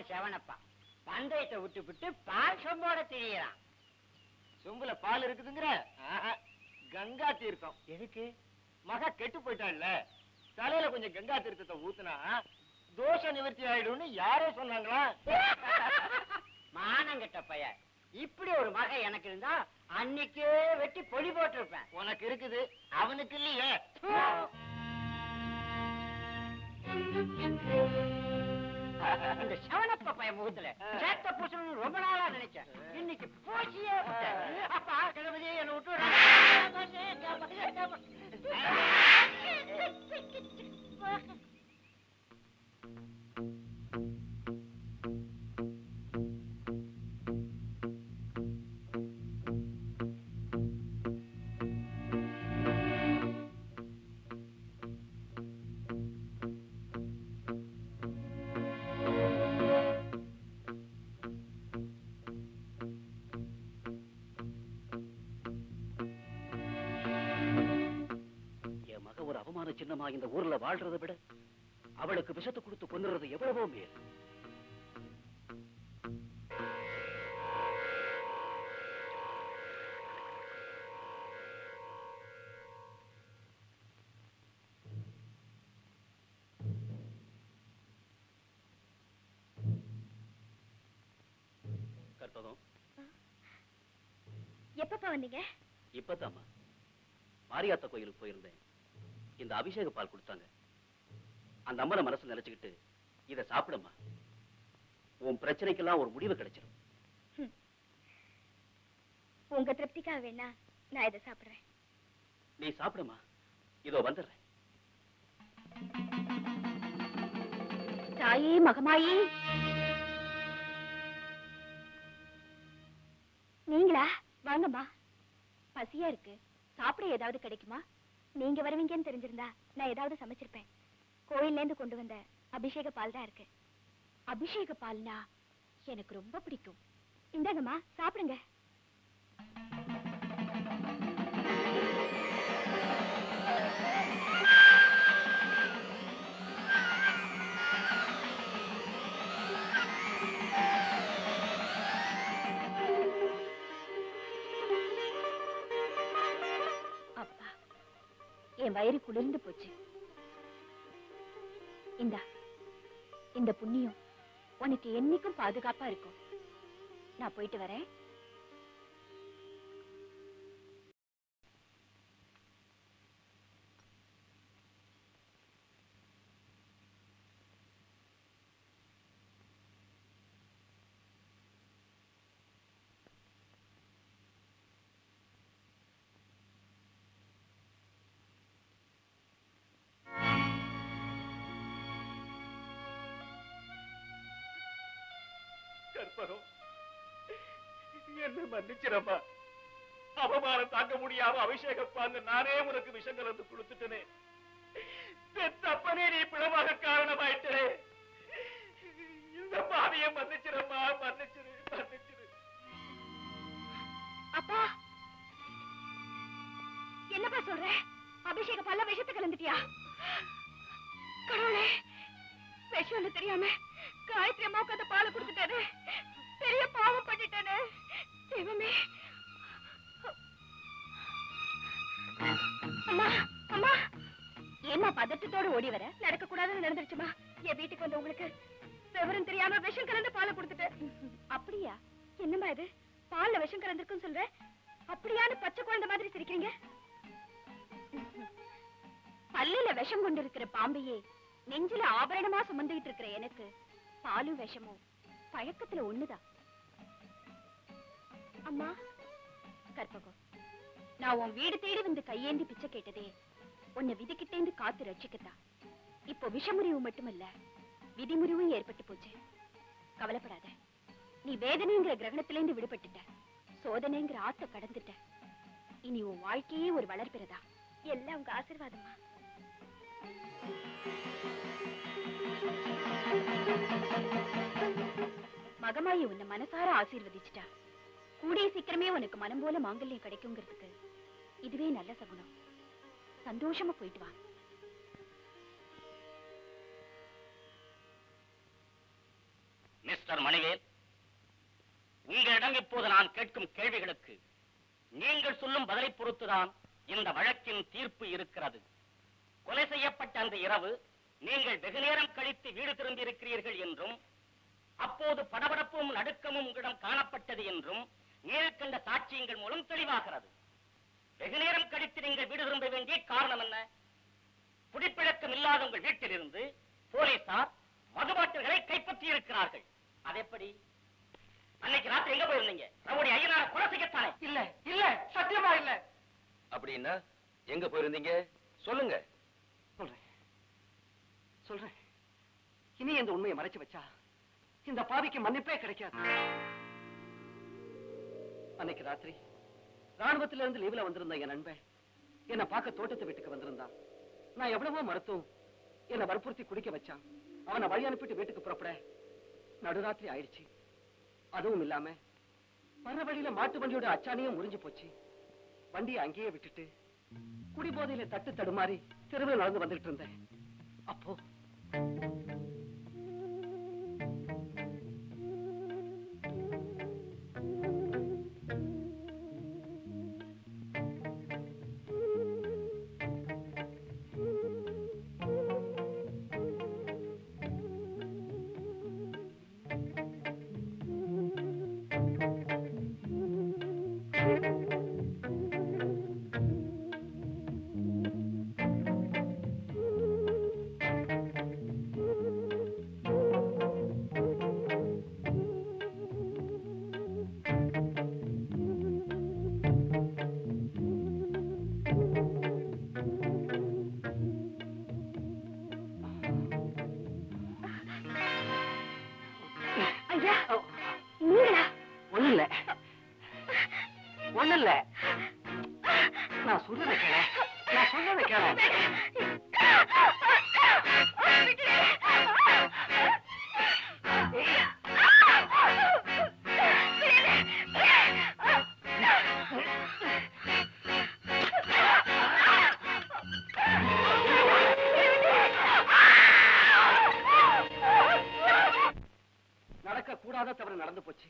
பாவம் செவனப்பா பந்தயத்தை விட்டு பால் சொம்போட திரியறான். சொம்புல பால் இருக்குதுங்கிற? கங்கா தீர்த்தம். எதுக்கு? மக கெட்டு போயிட்டான்ல, தலையில கொஞ்சம் கங்கா தீர்த்தத்தை ஊத்துனா தோஷ நிவர்த்தி ஆயிடும்னு யாரோ சொன்னாங்களா? மானங்கெட்ட பைய, இப்படி ஒரு மக எனக்கு இருந்தா அன்னைக்கே வெட்டி பொடி போட்டிருப்பேன். உனக்கு இருக்குது, அவனுக்கு இல்லையே. இந்த செவனப்ப பைய முகத்துல சேத்த பூசணும்னு ரொம்ப நாளா நினைச்சேன். இன்னைக்கு பூச்சியே அப்பா கிளம்பி என்ன விட்டு சின்னமா இந்த ஊர்ல வாழ்றதை விட அவளுக்கு விஷத்தை கொடுத்து கொன்னுறது எவ்வளவோ மேல். கற்பகம், எப்பப்பா வந்தீங்க? இப்பதாம்மா மாரியாத்தா கோயிலுக்கு போயிருந்தேன். இந்த அபிஷேக பால் கொடுத்தாங்க. அந்த அம்மனை மனசு நினைச்சுக்கிட்டு இதை சாப்பிடமா, உன் பிரச்சனைக்கெல்லாம் ஒரு முடிவு கிடைச்சிடும். உங்க திருப்திக்காக வேணா நான் இதை சாப்பிடுறேன். நீ சாப்பிடமா, இதோ வந்துடுறேன். தாயே மகமாயி, நீங்களா? வாங்கம்மா, பசியா இருக்கு, சாப்பிட ஏதாவது கிடைக்குமா? நீங்க வருவீங்கன்னு தெரிஞ்சிருந்தா நான் ஏதாவது சமைச்சிருப்பேன். கோயில்ல இருந்து கொண்டு வந்த அபிஷேக பால் தான் இருக்கு. அபிஷேக பால்னா எனக்கு ரொம்ப பிடிக்கும். இந்தாங்கம்மா, சாப்பிடுங்க. என் வயிறு குளிர்ந்து போச்சு. இந்த புண்ணியம் உனக்கு என்னைக்கும் பாதுகாப்பா இருக்கும். நான் போயிட்டு வரேன். என்ன மன்னிச்சிரம்மா, அவமானம் தாங்க முடியாம அபிஷேகப்பாங்க நானே உனக்கு விஷம் கலந்து கொடுத்துட்டனே. தப்பனே நீ பிளவாக காரணமாயிட்டே. இந்த பாவிய மன்னிச்சிரம்மா, மன்னிச்சிரு மன்னிச்சிரு. அப்பா, என்னப்பா சொல்ற? அபிஷேக பால்ல விஷத்தை கலந்துட்டியா? கடவுளே, விஷம்னு தெரியாம காயத்ரி அம்மாவுக்கு அந்த பாலை கொடுத்துட்டாரு. பெரிய பாவம் பண்ணிட்டானே. தெய்வமே. அம்மா, அம்மா, ஏமா பதட்டத்தோடு ஓடி வர? நடக்க கூடாதுன்னு நடந்துருச்சுமா. என் வீட்டுக்கு வந்த உங்களுக்கு விவரம் தெரியாம விஷம் கலந்து பாலை கொடுத்துட்டு. அப்படியா? என்னம்மா இது, பால்ல விஷம் கலந்துருக்குன்னு சொல்ற? அப்படியான்னு பச்சை குழந்தை மாதிரி சிரிக்கிறீங்க? பல்லுல விஷம் கொண்டு இருக்கிற பாம்பையே நெஞ்சில ஆபரணமா சுமந்துகிட்டு இருக்கிற எனக்கு பாலும் விஷமும் பழக்கத்துல ஒண்ணுதான். அம்மா, கற்பகம், நான் உன் வீடு தேடி வந்து கையேந்தி பிச்சை கேட்டதே உன்னை விதிக்கிட்டேந்து காத்து ரட்சிக்கத்தான். இப்போ விஷமுறிவு மட்டுமல்ல, விதிமுறிவும் ஏற்பட்டு போச்சு. கவலைப்படாத, நீ வேதனைங்கிற கிரகணத்திலேருந்து விடுபட்டுட்ட, சோதனைங்கிற ஆத்த கடந்துட்ட. இனி உன் வாழ்க்கையே ஒரு வளர்ப்பிறதா. எல்லாம் உங்க ஆசீர்வாதமா. மகமாயி உன்னை மனசார ஆசீர்வதிச்சுட்டா. கூடிய சீக்கிரமே உனக்கு மனம் போல மாங்கல்யம் கிடைக்குங்கிறதுக்கு இதுவே நல்ல சகுனம். சந்தோஷமா போயிட்டு வா. மிஸ் மிஸ்டர் மணிவேல், உங்களிடம் இப்போது நான் கேட்கும் கேள்விகளுக்கு நீங்கள் சொல்லும் பதிலை பொறுத்துதான் இந்த வழக்கின் தீர்ப்பு இருக்கிறது. கொலை செய்யப்பட்ட அந்த இரவு நீங்கள் வெகு நேரம் கழித்து வீடு திரும்பி இருக்கிறீர்கள் என்றும், அப்போது படபடப்பும் நடுக்கமும் உங்களிடம் காணப்பட்டது என்றும் நேர்கண்ட சாட்சியங்கள் மூலம் தெளிவாகிறது. வெகு நேரம் கழித்து நீங்கள் வீடு திரும்ப வேண்டிய காரணம் என்ன? குடிப்பழக்கம் இல்லாத உங்கள் வீட்டில் இருந்து போலீசார் மதுபாட்டில்களை கைப்பற்றி இருக்கிறார்கள். அதெப்படி? அன்னைக்கு ராத்திரி எங்க போயிருந்தீங்க? நம்முடைய ஐயனார கொலை செய்யத்தானே? இல்ல இல்ல, சத்தியமா இல்ல. அப்படின்னா எங்க போயிருந்தீங்க? சொல்லுங்க. சொல்றேன். இனி இந்த உண்மையை மறைச்சு வச்சா இந்த பாவிக்கு மன்னிப்பே கிடைக்காது. அன்னைக்கு ராத்திரி ராணுவத்தில இருந்து லீவ்ல வந்திருந்த என் நண்பன் என்ன பார்க்க தோட்டத்து வீட்டுக்கு வந்திருந்தான். நான் எவ்வளவோ மறுத்தும் என்ன வற்புறுத்தி குடிக்க வச்சான். அவனை வழி அனுப்பிட்டு வீட்டுக்கு புறப்பட நடுராத்திரி ஆயிடுச்சு. அதுவும் இல்லாம வர வழியில மாட்டு வண்டியோட அச்சாணியும் முறிஞ்சு போச்சு. வண்டியை அங்கேயே விட்டுட்டு குடிபோதையில தட்டு தடுமாறி தெருவில் நடந்து வந்துட்டு இருந்தேன். அப்போ ஒண்ணு இல்ல, நான் சொல்றத கேள, நான் சொல்றத கேள. நடக்க கூடாத தவறு நடந்து போச்சு.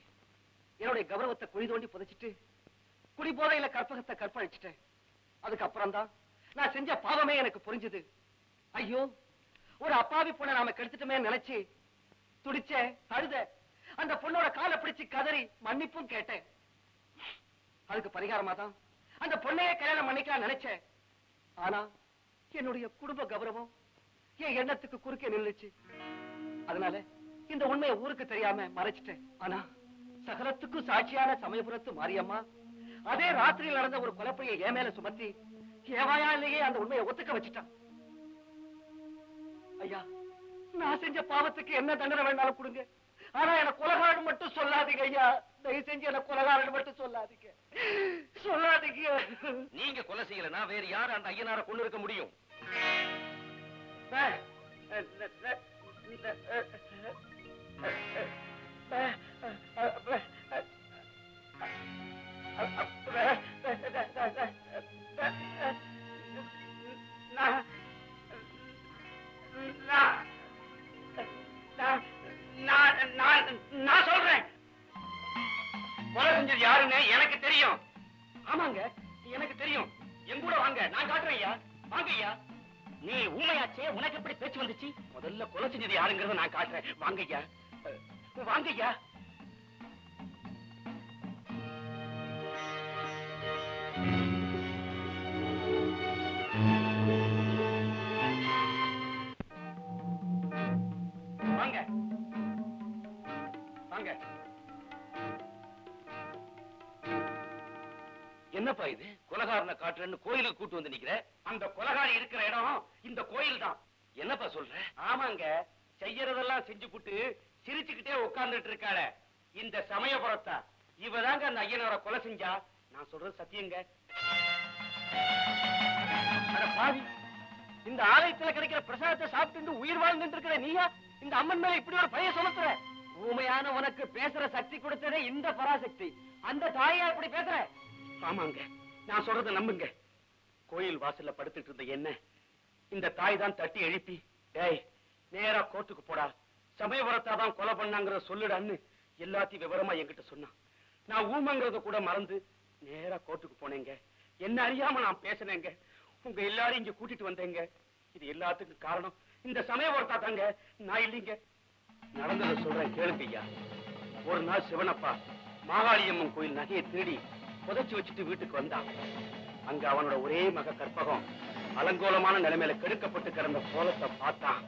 என்னுடைய கௌரவத்தை குழி தோண்டி புதைச்சிட்டு குடி போதையில கற்பகத்தை கற்பழிச்சிட்டேன். அதுக்கப்புறம் தான் நான் செஞ்ச பாவமே எனக்கு புரிஞ்சுது. ஐயோ, ஒரு அப்பாவி பொண்ணை நாம கெடுத்துட்டுமே நினைச்சு துடிச்ச அழுத. அந்த பொண்ணோட காலை பிடிச்சு கதறி மன்னிப்பும் கேட்டேன். அதுக்கு பரிகாரமா தான் அந்த பொண்ணையே கல்யாணம் பண்ணிக்கலாம் நினைச்சேன். ஆனா என்னுடைய குடும்ப கௌரவம் என் எண்ணத்துக்கு குறுக்கே நின்றுச்சு. அதனால இந்த உண்மையை ஊருக்கு தெரியாம மறைச்சிட்டேன். ஆனா சகலத்துக்கும் சாட்சியான சமயபுரத்து மாரியம்மா அதே ராத்திரியில் நடந்த ஒரு கொலைப்பையை என் மேல சுமத்தி ஏவாயாலேயே அந்த உண்மையை ஒத்துக்க வச்சுட்டான். ஐயா, நான் செஞ்ச பாவத்துக்கு என்ன தண்டனை வேணாலும் கொடுங்க. ஆனா எனக்கு கொலைகாரன் மட்டும் சொல்லாதீங்க ஐயா. தயவு செஞ்சு எனக்கு கொலைகாரன் மட்டும் சொல்லாதீங்க, சொல்லாதீங்க. நீங்க கொலை செய்யலனா வேற யார் அந்த ஐயனாரை கொண்டு இருக்க முடியும்? நான் சொல்றேன், கொலை செஞ்சது யாருன்னு எனக்கு தெரியும். ஆமாங்க, எனக்கு தெரியும். என் கூட வாங்க, நான் காட்டுறேன் ஐயா. வாங்க ஐயா. நீ ஊமையாச்சே, உனக்கு எப்படி பேச்சு வந்துச்சு? முதல்ல கொலை செஞ்சது யாருங்கிறத நான் காட்டுறேன். வாங்க ஐயா, வாங்க ஐயா. வாங்க வாங்க. என்னப்பா இது? கொலைகாரனை காட்டுறேன்னு கோயிலுக்கு கூட்டு வந்து நிக்கிற? அந்த கொலைகாரி இருக்கிற இடம் இந்த கோயில் தான். என்னப்பா சொல்ற? ஆமாங்க, செய்யறதெல்லாம் செஞ்சு புட்டு சிரிச்சுக்கிட்டே உட்கார்ந்துட்டு இருக்காள இந்த சமயபுரத்தா. இவதாங்க அந்த ஐயனோட கொலை செஞ்சா. நான் சொல்றது சத்தியங்க. அட பாவி, இந்த ஆலயத்துல கிடைக்கிற பிரசாதத்தை சாப்பிட்டு உயிர் வாழ்ந்துட்டு இருக்கிற நீயா இந்த அம்மன் மேல இப்படி ஒரு பைய சுமத்துற? ஊமையான உனக்கு பேசுற சக்தி கொடுத்ததே இந்த பராசக்தி. அந்த தாயா இப்படி பேசுற? ஆமாங்க, நான் சொல்றதை நம்புங்க. கோயில் வாசல்ல படுத்துட்டு இருந்த என்ன இந்த தாய் தான் தட்டி எழுப்பி, டேய் நேரா கோர்ட்டுக்கு போடா, சமயபுரத்தாதான் கொலை பண்ணாங்கிறத சொல்லுடான்னு எல்லாத்தையும் விவரமா என்கிட்ட சொன்னான். நான் ஊமங்கிறத கூட மறந்து நேரா கோர்ட்டுக்கு போனேங்க. என்ன அறியாம நான் பேசினேங்க. உங்க எல்லாரும் இங்க கூட்டிட்டு வந்தேங்க. இது எல்லாத்துக்கும் காரணம் இந்த சமயபுரத்தா தாங்க, நான் இல்லைங்க. நடந்ததை சொல்றேன் கேளுங்க ஐயா. ஒரு நாள் சிவனப்பா மாகாளியம்மன் கோயில் நகையை தேடி புதைச்சு வச்சுட்டு வீட்டுக்கு வந்தான். அங்க அவனோட ஒரே மக கற்பகம் அலங்கோலமான நிலைமையில கெடுக்கப்பட்டு கிடந்த கோலத்தை பார்த்தான்.